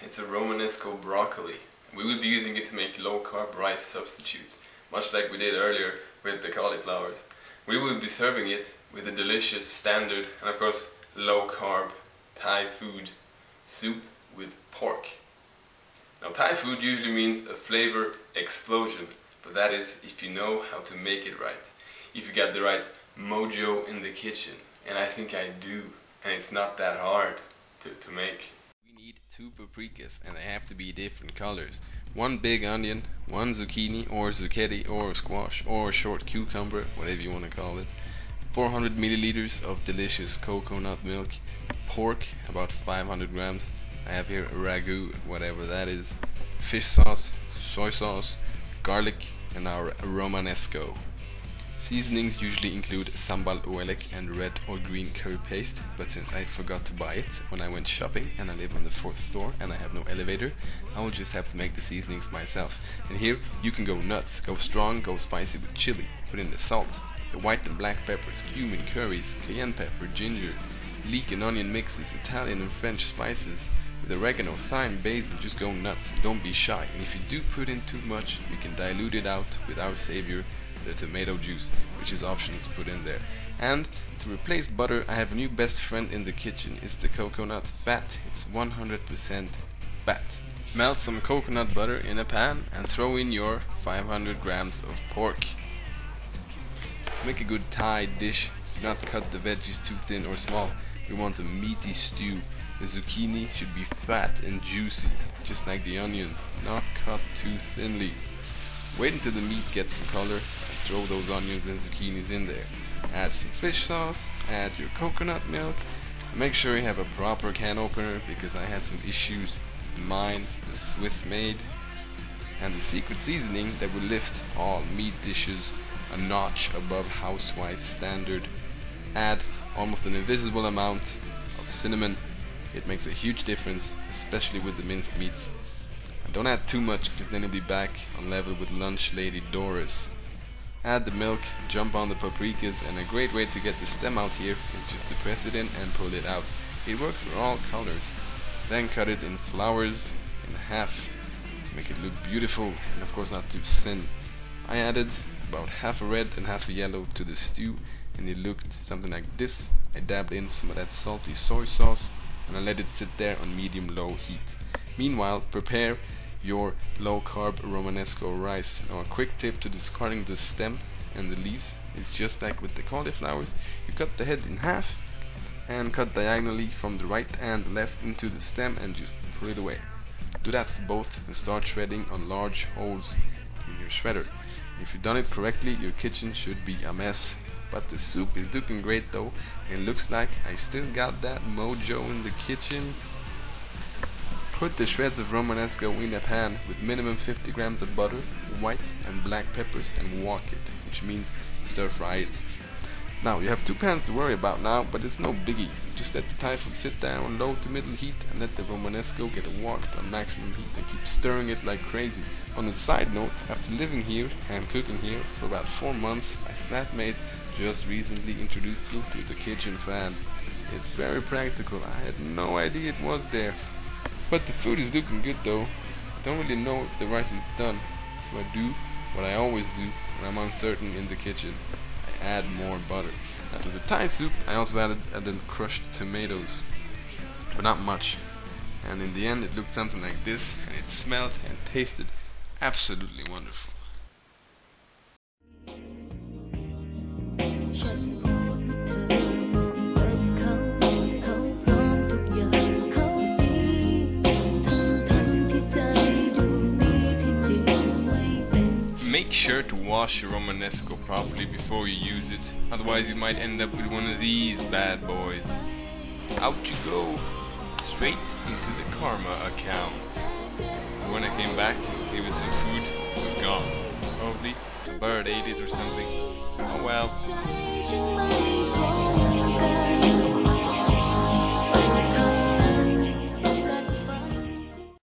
it's a romanesco broccoli. We will be using it to make low carb rice substitute, much like we did earlier with the cauliflowers. We will be serving it with a delicious standard and of course low carb Thai food soup with pork. Now Thai food usually means a flavor explosion, but that is if you know how to make it right. If you got the right mojo in the kitchen, and I think I do, and it's not that hard to make. We need 2 paprikas and they have to be different colors. 1 big onion, 1 zucchini or zucchini or squash or short cucumber, whatever you want to call it. 400 milliliters of delicious coconut milk. Pork, about 500 grams. I have here a ragu, whatever that is. Fish sauce, soy sauce, garlic, and our romanesco. Seasonings usually include sambal oelek and red or green curry paste, but since I forgot to buy it when I went shopping and I live on the 4th floor and I have no elevator, I will just have to make the seasonings myself. And here you can go nuts, go strong, go spicy with chili. Put in the salt, the white and black peppers, cumin, curries, cayenne pepper, ginger, leek and onion mixes, Italian and French spices, with oregano, thyme, basil. Just go nuts, don't be shy. And if you do put in too much, you can dilute it out with our savior, the tomato juice, which is optional to put in there. And to replace butter, I have a new best friend in the kitchen. It's the coconut fat. It's 100% fat. Melt some coconut butter in a pan and throw in your 500 grams of pork. To make a good Thai dish, do not cut the veggies too thin or small. We want a meaty stew. The zucchini should be fat and juicy, just like the onions, not cut too thinly. Wait until the meat gets some color and throw those onions and zucchinis in there. Add some fish sauce, add your coconut milk. Make sure you have a proper can opener because I had some issues with mine, the Swiss made. And the secret seasoning that will lift all meat dishes a notch above housewife standard. Add almost an invisible amount of cinnamon. It makes a huge difference, especially with the minced meats. And don't add too much because then you'll be back on level with lunch lady Doris. Add the milk, jump on the paprikas, and a great way to get the stem out here is just to press it in and pull it out. It works for all colors. Then cut it in flowers in half to make it look beautiful and of course not too thin. I added about half a red and half a yellow to the stew and it looked something like this. I dabbed in some of that salty soy sauce and I let it sit there on medium-low heat. Meanwhile, prepare your low-carb romanesco rice. Now a quick tip to discarding the stem and the leaves is just like with the cauliflowers. You cut the head in half and cut diagonally from the right and left into the stem and just put it away. Do that for both and start shredding on large holes in your shredder. If you've done it correctly, your kitchen should be a mess. But the soup is looking great though, and looks like I still got that mojo in the kitchen. Put the shreds of romanesco in a pan with minimum 50 grams of butter, white and black peppers, and wok it, which means stir fry it. Now you have 2 pans to worry about now, but it's no biggie. Just let the Thai food sit down on low to middle heat and let the romanesco get woked on maximum heat and keep stirring it like crazy. On a side note, after living here and cooking here for about 4 months, my flatmate just recently introduced me to the kitchen fan. It's very practical. I had no idea it was there. But the food is looking good though. I don't really know if the rice is done, so I do what I always do when I'm uncertain in the kitchen. I add more butter. Now to the Thai soup I also added crushed tomatoes, but not much. And in the end it looked something like this, and it smelled and tasted absolutely wonderful. Make sure to wash your romanesco properly before you use it, otherwise you might end up with one of these bad boys. Out you go, straight into the karma account. And when I came back, it was some food, it was gone. Probably a bird ate it or something. Oh well.